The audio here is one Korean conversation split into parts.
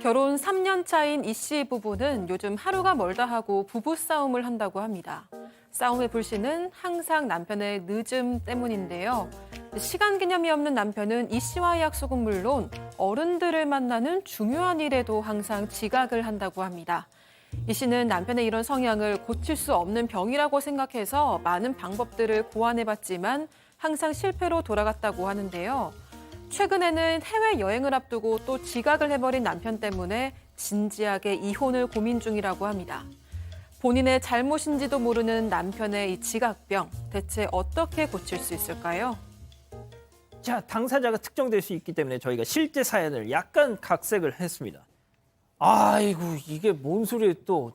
결혼 3년 차인 이 씨 부부는 요즘 하루가 멀다 하고 부부싸움을 한다고 합니다. 싸움의 불씨는 항상 남편의 늦음 때문인데요. 시간 개념이 없는 남편은 이 씨와의 약속은 물론 어른들을 만나는 중요한 일에도 항상 지각을 한다고 합니다. 이 씨는 남편의 이런 성향을 고칠 수 없는 병이라고 생각해서 많은 방법들을 고안해봤지만 항상 실패로 돌아갔다고 하는데요. 최근에는 해외여행을 앞두고 또 지각을 해버린 남편 때문에 진지하게 이혼을 고민 중이라고 합니다. 본인의 잘못인지도 모르는 남편의 이 지각병, 대체 어떻게 고칠 수 있을까요? 자, 당사자가 특정될 수 있기 때문에 저희가 실제 사연을 약간 각색을 했습니다. 아이고, 이게 뭔 소리예요, 또.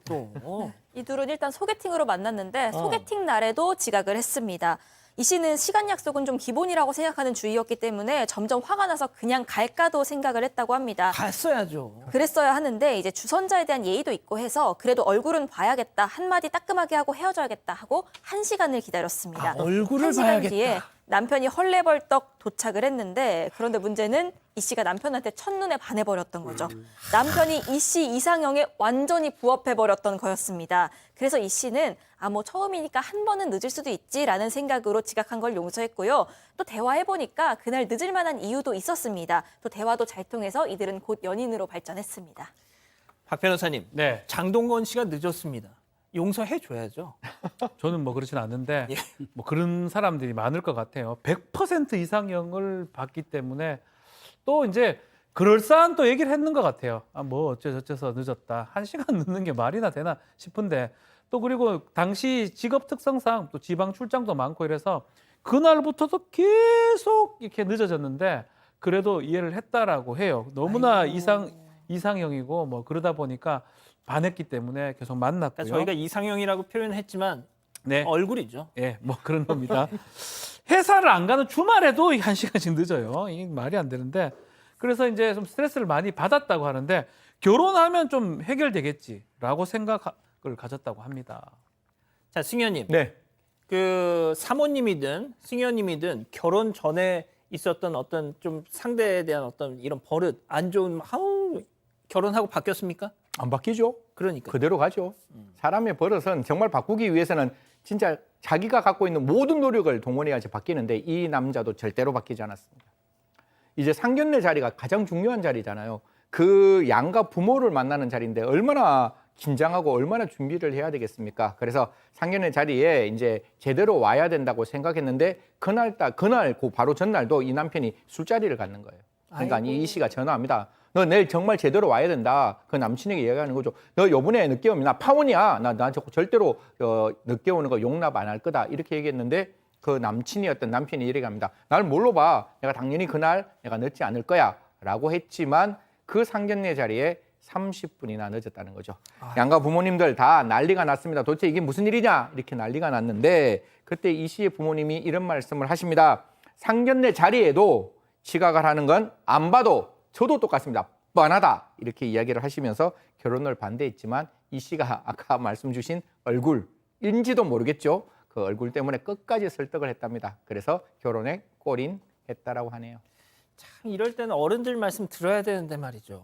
이 둘은 일단 소개팅으로 만났는데 소개팅 날에도 지각을 했습니다. 이 씨는 시간 약속은 좀 기본이라고 생각하는 주의였기 때문에 점점 화가 나서 그냥 갈까도 생각을 했다고 합니다. 갔어야죠. 그랬어야 하는데 이제 주선자에 대한 예의도 있고 해서 그래도 얼굴은 봐야겠다, 한마디 따끔하게 하고 헤어져야겠다 하고 1시간을 기다렸습니다. 얼굴을 1시간 봐야겠다. 뒤에 남편이 헐레벌떡 도착을 했는데 그런데 문제는 이 씨가 남편한테 첫눈에 반해버렸던 거죠. 남편이 이 씨 이상형에 완전히 부합해버렸던 거였습니다. 그래서 이 씨는 뭐 처음이니까 한 번은 늦을 수도 있지라는 생각으로 지각한 걸 용서했고요. 또 대화해보니까 그날 늦을 만한 이유도 있었습니다. 또 대화도 잘 통해서 이들은 곧 연인으로 발전했습니다. 박 변호사님, 네. 장동건 씨가 늦었습니다. 용서해줘야죠. 저는 뭐 그렇진 않는데 예. 뭐 그런 사람들이 많을 것 같아요. 100% 이상형을 받기 때문에 또 이제 그럴싸한 또 얘기를 했는 것 같아요. 뭐 어째서 늦었다. 1시간 늦는 게 말이나 되나 싶은데 또 그리고 당시 직업 특성상 또 지방 출장도 많고 이래서 그날부터도 계속 이렇게 늦어졌는데 그래도 이해를 했다라고 해요. 너무나 이상형이고 뭐 그러다 보니까 반했기 때문에 계속 만났고요. 그러니까 저희가 이상형이라고 표현했지만 네. 얼굴이죠. 예, 뭐 그런 겁니다. 회사를 안 가는 주말에도 1시간씩 늦어요. 이게 말이 안 되는데 그래서 이제 좀 스트레스를 많이 받았다고 하는데 결혼하면 좀 해결되겠지라고 생각을 가졌다고 합니다. 자, 승현님. 네. 그 사모님이든 승현님이든 결혼 전에 있었던 어떤 좀 상대에 대한 어떤 이런 버릇, 안 좋은 결혼하고 바뀌었습니까? 안 바뀌죠. 그러니까. 그대로 가죠. 사람의 버릇은 정말 바꾸기 위해서는 진짜 자기가 갖고 있는 모든 노력을 동원해야지 바뀌는데 이 남자도 절대로 바뀌지 않았습니다. 이제 상견례 자리가 가장 중요한 자리잖아요. 그 양가 부모를 만나는 자리인데 얼마나 긴장하고 얼마나 준비를 해야 되겠습니까? 그래서 상견례 자리에 이제 제대로 와야 된다고 생각했는데 그날 그 바로 전날도 이 남편이 술자리를 갖는 거예요. 그러니까 이 씨가 전화합니다. 너 내일 정말 제대로 와야 된다. 그 남친에게 이야기하는 거죠. 너 요번에 늦게 오면 나 파혼이야. 나 절대로 늦게 오는 거 용납 안 할 거다. 이렇게 얘기했는데 그 남친이었던 남편이 이렇게 합니다. 날 뭘로 봐. 내가 당연히 그날 내가 늦지 않을 거야. 라고 했지만 그 상견례 자리에 30분이나 늦었다는 거죠. 양가 부모님들 다 난리가 났습니다. 도대체 이게 무슨 일이냐? 이렇게 난리가 났는데 그때 이 씨의 부모님이 이런 말씀을 하십니다. 상견례 자리에도 지각을 하는 건 안 봐도 저도 똑같습니다. 뻔하다. 이렇게 이야기를 하시면서 결혼을 반대했지만 이 씨가 아까 말씀 주신 얼굴인지도 모르겠죠. 그 얼굴 때문에 끝까지 설득을 했답니다. 그래서 결혼에 골인했다라고 하네요. 참 이럴 때는 어른들 말씀 들어야 되는데 말이죠.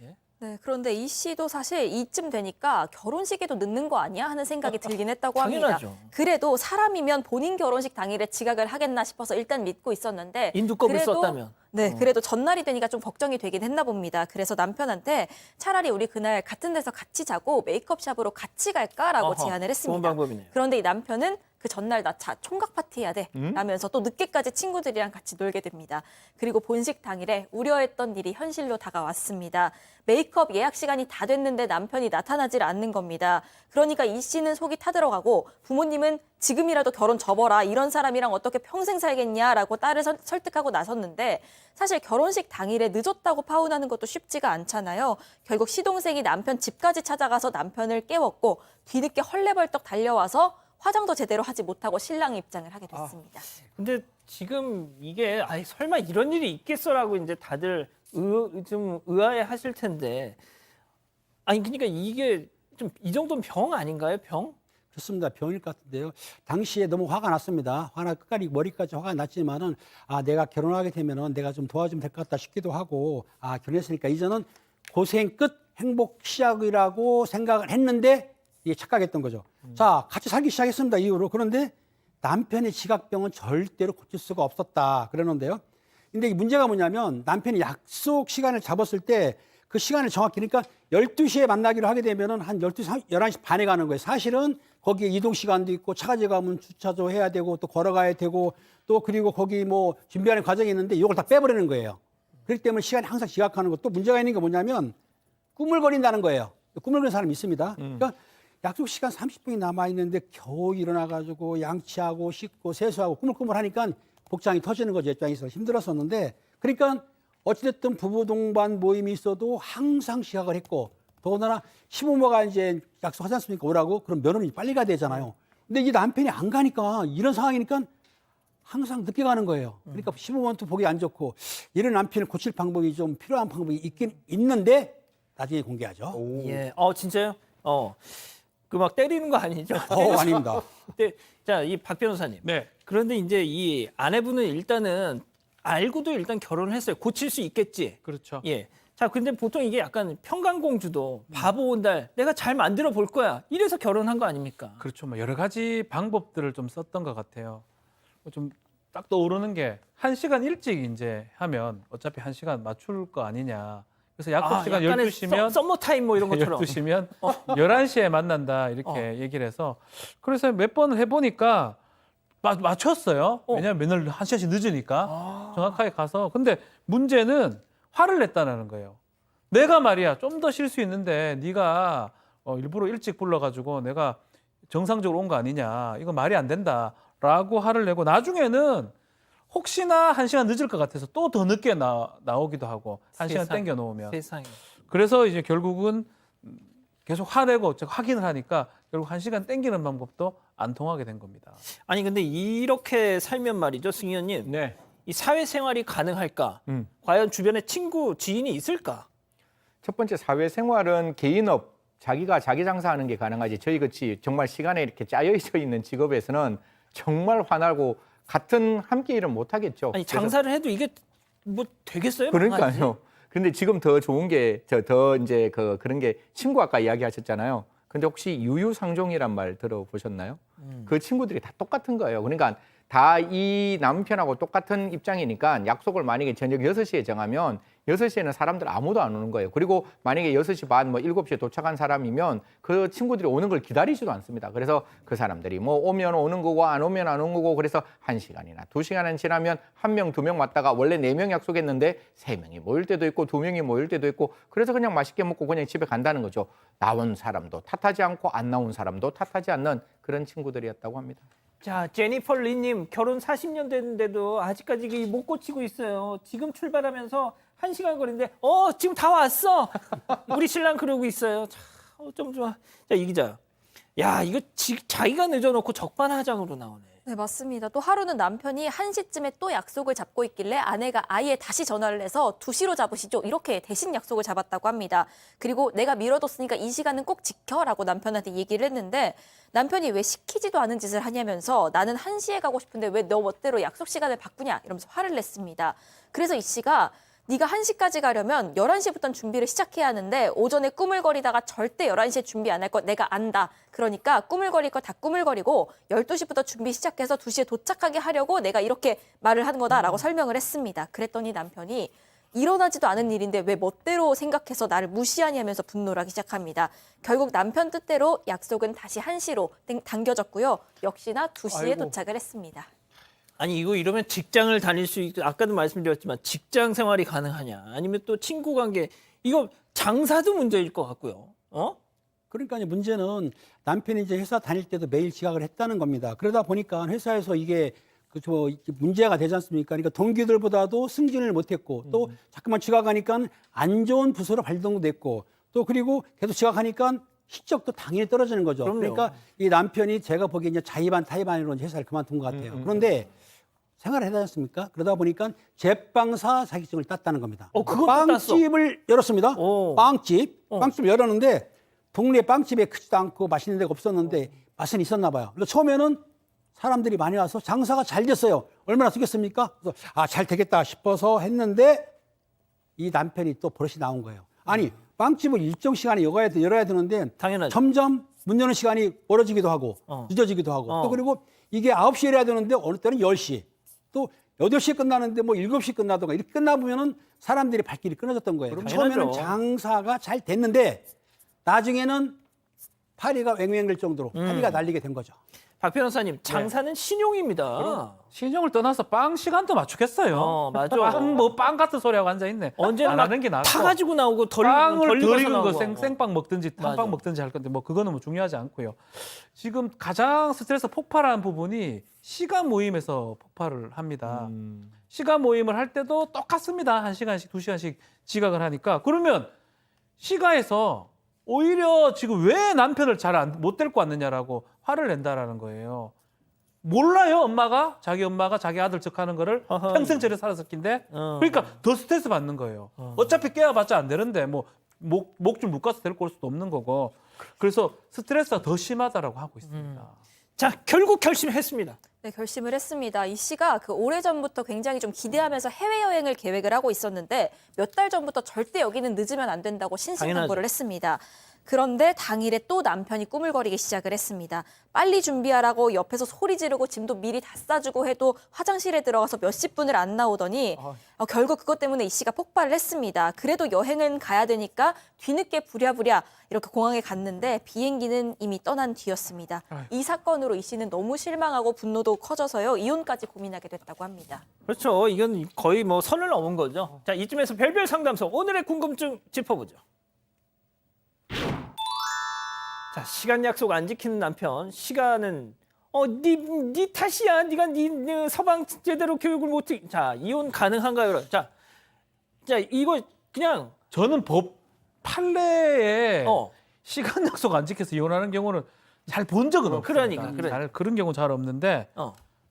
예? 네, 그런데 이 씨도 사실 이쯤 되니까 결혼식에도 늦는 거 아니야 하는 생각이 들긴 했다고 합니다. 당연하죠. 그래도 사람이면 본인 결혼식 당일에 지각을 하겠나 싶어서 일단 믿고 있었는데 인두껍을 썼다면. 네, 그래도 전날이 되니까 좀 걱정이 되긴 했나 봅니다. 그래서 남편한테 차라리 우리 그날 같은 데서 같이 자고 메이크업샵으로 같이 갈까라고 제안을 했습니다. 좋은 방법이네요. 그런데 이 남편은 그 전날 나 총각 파티 해야 돼 라면서 또 늦게까지 친구들이랑 같이 놀게 됩니다. 그리고 본식 당일에 우려했던 일이 현실로 다가왔습니다. 메이크업 예약 시간이 다 됐는데 남편이 나타나질 않는 겁니다. 그러니까 이 씨는 속이 타들어가고 부모님은 지금이라도 결혼 접어라. 이런 사람이랑 어떻게 평생 살겠냐라고 딸을 설득하고 나섰는데 사실 결혼식 당일에 늦었다고 파혼하는 것도 쉽지가 않잖아요. 결국 시동생이 남편 집까지 찾아가서 남편을 깨웠고 뒤늦게 헐레벌떡 달려와서 화장도 제대로 하지 못하고 신랑 입장을 하게 됐습니다. 근데 지금 이게 설마 이런 일이 있겠어라고 이제 다들 좀 의아해 하실 텐데 그러니까 이게 좀 이 정도면 병 아닌가요? 병? 그렇습니다. 병일 것 같은데요. 당시에 너무 화가 났습니다. 화나 끝까지 머리까지 화가 났지만은 내가 결혼하게 되면은 내가 좀 도와주면 될 것 같다 싶기도 하고 결혼했으니까 이제는 고생 끝 행복 시작이라고 생각을 했는데 이게 착각했던 거죠. 자, 같이 살기 시작했습니다. 이후로. 그런데 남편의 지각병은 절대로 고칠 수가 없었다. 그러는데요. 근데 이 문제가 뭐냐면 남편이 약속 시간을 잡았을 때 그 시간을 정확히 그러니까 12시에 만나기로 하게 되면은 한 11시 반에 가는 거예요. 사실은 거기에 이동 시간도 있고 차가 가면 주차도 해야 되고 또 걸어가야 되고 또 그리고 거기 뭐 준비하는 과정이 있는데 이걸 다 빼버리는 거예요. 그렇기 때문에 시간이 항상 지각하는 것도 문제가 있는 게 뭐냐면 꾸물거린다는 거예요. 꾸물거리는 사람이 있습니다. 그러니까 약속 시간 30분이 남아있는데 겨우 일어나가지고 양치하고 씻고 세수하고 꾸물꾸물하니까 복장이 터지는 거죠. 입장에서 힘들었었는데 그러니까 어찌됐든 부부 동반 모임이 있어도 항상 지각을 했고 더군다나 시부모가 이제 약속하지 않습니까? 오라고 그럼 며느리 빨리 가야 되잖아요. 근데 이 남편이 안 가니까 이런 상황이니까 항상 늦게 가는 거예요. 그러니까 시부모한테 보기 안 좋고 이런 남편을 고칠 방법이 좀 필요한 방법이 있긴 있는데 나중에 공개하죠. 예. 진짜요? 그 막 때리는 거 아니죠? 아닙니다. 근데 자, 이 박 변호사님. 네. 그런데 이제 이 아내분은 일단은 알고도 일단 결혼을 했어요. 고칠 수 있겠지. 그렇죠. 예. 자, 근데 보통 이게 약간 평강공주도 바보 온달 내가 잘 만들어 볼 거야. 이래서 결혼한 거 아닙니까? 그렇죠. 뭐 여러 가지 방법들을 좀 썼던 것 같아요. 좀 딱 떠오르는 게 1시간 일찍 이제 하면 어차피 1시간 맞출 거 아니냐. 그래서 약속 시간 약간의 12시면 썸머 타임 뭐 이런 것처럼. 12시면 11시에 만난다 이렇게 얘기를 해서 그래서 몇 번을 해보니까 맞췄어요. 왜냐하면 맨날 1시간씩 늦으니까 정확하게 가서. 근데 문제는 화를 냈다는 거예요. 내가 말이야 좀 더 쉴 수 있는데 네가 일부러 일찍 불러가지고 내가 정상적으로 온 거 아니냐. 이거 말이 안 된다라고 화를 내고 나중에는 혹시나 1시간 늦을 것 같아서 또 더 늦게 나오기도 하고 1시간 땡겨 놓으면. 세상에. 그래서 이제 결국은 계속 화내고 확인을 하니까 결국 1시간 땡기는 방법도 안 통하게 된 겁니다. 아니 근데 이렇게 살면 말이죠, 승희 의원님. 네. 이 사회생활이 가능할까? 과연 주변에 친구, 지인이 있을까? 첫 번째 사회생활은 개인업, 자기가 자기 장사하는 게 가능하지. 저희 같이 정말 시간에 이렇게 짜여져 있는 직업에서는 정말 화나고 같은 함께 일은 못 하겠죠. 아니 그래서 장사를 해도 이게 뭐 되겠어요? 망하지? 그러니까요. 근데 지금 더 좋은 게 더 이제 그런 게 친구 아까 이야기하셨잖아요. 근데 혹시 유유상종이란 말 들어보셨나요? 그 친구들이 다 똑같은 거예요. 그러니까 다 이 남편하고 똑같은 입장이니까 약속을 만약에 저녁 6시에 정하면 6시에는 사람들 아무도 안 오는 거예요. 그리고 만약에 6시 반, 뭐 7시에 도착한 사람이면 그 친구들이 오는 걸 기다리지도 않습니다. 그래서 그 사람들이 뭐 오면 오는 거고 안 오면 안 오는 거고 그래서 1시간이나 2시간은 지나면 1명, 2명 왔다가 원래 4명 약속했는데 3명이 모일 때도 있고 2명이 모일 때도 있고 그래서 그냥 맛있게 먹고 그냥 집에 간다는 거죠. 나온 사람도 탓하지 않고 안 나온 사람도 탓하지 않는 그런 친구들이었다고 합니다. 자, 제니퍼 리님 결혼 40년 됐는데도 아직까지 이게 못 고치고 있어요. 지금 출발하면서 1시간 걸리는데 지금 다 왔어. 우리 신랑 그러고 있어요. 자, 좀 좋아. 자, 이 기자. 야, 이거 자기가 늦어놓고 적반하장으로 나오네. 네, 맞습니다. 또 하루는 남편이 1시쯤에 또 약속을 잡고 있길래 아내가 아예 다시 전화를 해서 2시로 잡으시죠. 이렇게 대신 약속을 잡았다고 합니다. 그리고 내가 미뤄뒀으니까 이 시간은 꼭 지켜라고 남편한테 얘기를 했는데 남편이 왜 시키지도 않은 짓을 하냐면서 나는 1시에 가고 싶은데 왜 너 멋대로 약속 시간을 바꾸냐 이러면서 화를 냈습니다. 그래서 이 씨가 네가 1시까지 가려면 11시부터 준비를 시작해야 하는데 오전에 꾸물거리다가 절대 11시에 준비 안 할 거 내가 안다. 그러니까 꾸물거릴 거 다 꾸물거리고 12시부터 준비 시작해서 2시에 도착하게 하려고 내가 이렇게 말을 한 거다라고 설명을 했습니다. 그랬더니 남편이 일어나지도 않은 일인데 왜 멋대로 생각해서 나를 무시하냐면서 분노를 하기 시작합니다. 결국 남편 뜻대로 약속은 다시 1시로 당겨졌고요. 역시나 2시에 도착을 했습니다. 아니 이거 이러면 직장을 다닐 수 있고 아까도 말씀드렸지만 직장 생활이 가능하냐 아니면 또 친구 관계 이거 장사도 문제일 것 같고요. 그러니까 문제는 남편이 이제 회사 다닐 때도 매일 지각을 했다는 겁니다. 그러다 보니까 회사에서 이게 문제가 되지 않습니까? 그러니까 동기들보다도 승진을 못했고 또 자꾸만 지각하니까 안 좋은 부서로 발동됐고 또 그리고 계속 지각하니까 실적도 당연히 떨어지는 거죠. 그럼요. 그러니까 이 남편이 제가 보기에 이제 자의반 타의반으로 회사를 그만둔 것 같아요. 그런데 생활을 해야 않습니까? 그러다 보니까 제빵사 자격증을 땄다는 겁니다. 그것도 빵집을 열었습니다. 오. 빵집을 열었는데 동네 빵집에 크지도 않고 맛있는 데가 없었는데 맛은 있었나 봐요. 그래서 처음에는 사람들이 많이 와서 장사가 잘 됐어요. 얼마나 쓰겠습니까? 그래서 잘 되겠다 싶어서 했는데 이 남편이 또 버릇이 나온 거예요. 아니 빵집을 일정 시간에 열어야 되는데 당연하죠. 점점 문 여는 시간이 멀어지기도 하고 늦어지기도 하고 또 그리고 이게 9시에 열어야 되는데 어느 때는 10시 또 8시에 끝나는데 뭐 7시 끝나던가 이렇게 끝나보면은 사람들이 발길이 끊어졌던 거예요. 그럼 처음에는 당연하죠. 장사가 잘 됐는데 나중에는 파리가 왱왱될 정도로 파리가 날리게 된 거죠. 박 변호사님, 장사는 신용입니다. 신용을 떠나서 빵 시간도 맞추겠어요. 맞아. 빵 같은 소리하고 앉아 있네. 언제나 안 하는 게 낫고. 타가지고 나오고 빵을 덜 익은 나오고. 거 생빵 먹든지 맞아. 한빵 먹든지 할 건데 뭐 그거는 뭐 중요하지 않고요. 지금 가장 스트레스 폭발한 부분이 시간 모임에서 폭발을 합니다. 시간 모임을 할 때도 똑같습니다. 1시간씩, 2시간씩 지각을 하니까 그러면 시가에서 오히려 지금 왜 남편을 잘 못 데리고 왔느냐라고 화를 낸다라는 거예요. 몰라요, 엄마가? 자기 엄마가 자기 아들 척하는 거를 어허. 평생 저래 살았을 낀데 그러니까 더 스트레스 받는 거예요. 어차피 깨워봤자 안 되는데 뭐 목 좀 묶어서 데리고 올 수도 없는 거고 그래서 스트레스가 더 심하다라고 하고 있습니다. 자, 결국 결심했습니다. 네, 결심을 했습니다. 이 씨가 그 오래전부터 굉장히 좀 기대하면서 해외여행을 계획을 하고 있었는데 몇 달 전부터 절대 여기는 늦으면 안 된다고 신신당부를 했습니다. 그런데 당일에 또 남편이 꾸물거리기 시작을 했습니다. 빨리 준비하라고 옆에서 소리 지르고 짐도 미리 다 싸주고 해도 화장실에 들어가서 몇십 분을 안 나오더니 결국 그것 때문에 이 씨가 폭발을 했습니다. 그래도 여행은 가야 되니까 뒤늦게 부랴부랴 이렇게 공항에 갔는데 비행기는 이미 떠난 뒤였습니다. 이 사건으로 이 씨는 너무 실망하고 분노도 커져서요. 이혼까지 고민하게 됐다고 합니다. 그렇죠. 이건 거의 뭐 선을 넘은 거죠. 자, 이쯤에서 별별 상담소 오늘의 궁금증 짚어보죠. 자, 시간 약속 안 지키는 남편. 시간은 네 탓이야. 네가 네 서방 제대로 교육을 못 해. 자, 이혼 가능한가요? 자, 이거 그냥 저는 법 판례에 어. 시간 약속 안 지켜서 이혼하는 경우는 잘 본 적은 없습니다. 그러니까. 잘 그런 경우 잘 없는데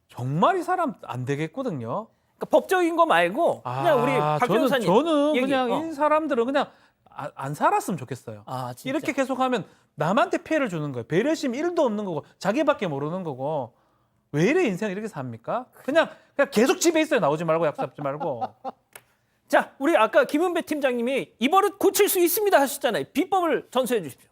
정말 이 사람 안 되겠거든요. 그러니까 법적인 거 말고 그냥 우리 박 변호사님 저는 얘기. 그냥 이 사람들은 그냥 안 살았으면 좋겠어요. 진짜. 이렇게 계속하면 남한테 피해를 주는 거예요. 배려심 1도 없는 거고 자기밖에 모르는 거고 왜 이래 인생 이렇게 삽니까? 그냥 계속 집에 있어요. 나오지 말고 약속 잡지 말고. 자, 우리 아까 김은배 팀장님이 이 버릇 고칠 수 있습니다 하셨잖아요. 비법을 전수해 주십시오.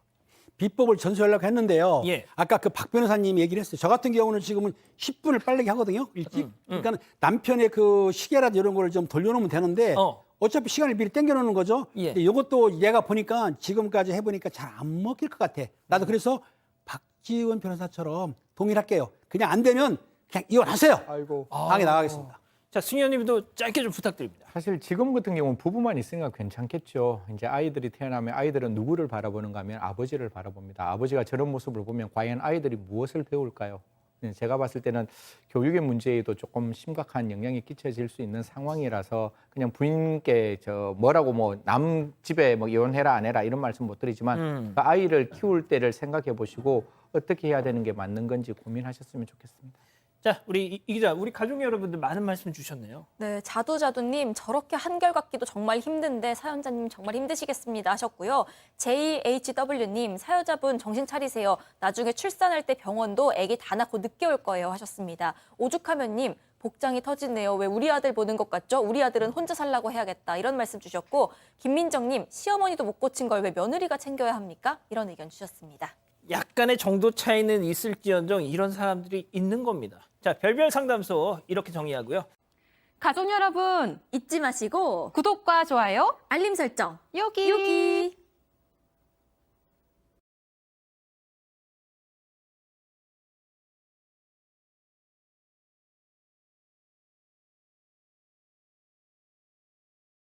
비법을 전수하려고 했는데요. 예. 아까 그 박 변호사님 얘기를 했어요. 저 같은 경우는 지금은 10분을 빠르게 하거든요. 일찍. 그러니까 남편의 그 시계라든지 이런 걸 좀 돌려놓으면 되는데 어차피 시간을 미리 땡겨놓는 거죠. 예. 이것도 얘가 보니까 지금까지 해보니까 잘 안 먹힐 것 같아. 나도 그래서 박지원 변호사처럼 동일할게요. 그냥 안 되면 그냥 이혼하세요. 아이고. 방에 나가겠습니다. 자, 승현님도 짧게 좀 부탁드립니다. 사실 지금 같은 경우는 부부만 있으니까 괜찮겠죠. 이제 아이들이 태어나면 아이들은 누구를 바라보는가 하면 아버지를 바라봅니다. 아버지가 저런 모습을 보면 과연 아이들이 무엇을 배울까요? 제가 봤을 때는 교육의 문제에도 조금 심각한 영향이 끼쳐질 수 있는 상황이라서 그냥 부인께 뭐라고 뭐 남 집에 뭐 이혼해라 안 해라 이런 말씀 못 드리지만 그 아이를 키울 때를 생각해 보시고 어떻게 해야 되는 게 맞는 건지 고민하셨으면 좋겠습니다. 자, 우리 이 기자, 우리 가족 여러분들 많은 말씀 주셨네요. 네, 자두자두님 저렇게 한결같기도 정말 힘든데 사연자님 정말 힘드시겠습니다 하셨고요. JHW님 사연자분 정신 차리세요. 나중에 출산할 때 병원도 아기 다 낳고 늦게 올 거예요 하셨습니다. 오죽하면님 복장이 터지네요. 왜 우리 아들 보는 것 같죠? 우리 아들은 혼자 살라고 해야겠다 이런 말씀 주셨고 김민정님 시어머니도 못 고친 걸 왜 며느리가 챙겨야 합니까? 이런 의견 주셨습니다. 약간의 정도 차이는 있을지언정 이런 사람들이 있는 겁니다. 자, 별별 상담소 이렇게 정리하고요. 가족 여러분, 잊지 마시고 구독과 좋아요 알림 설정 여기.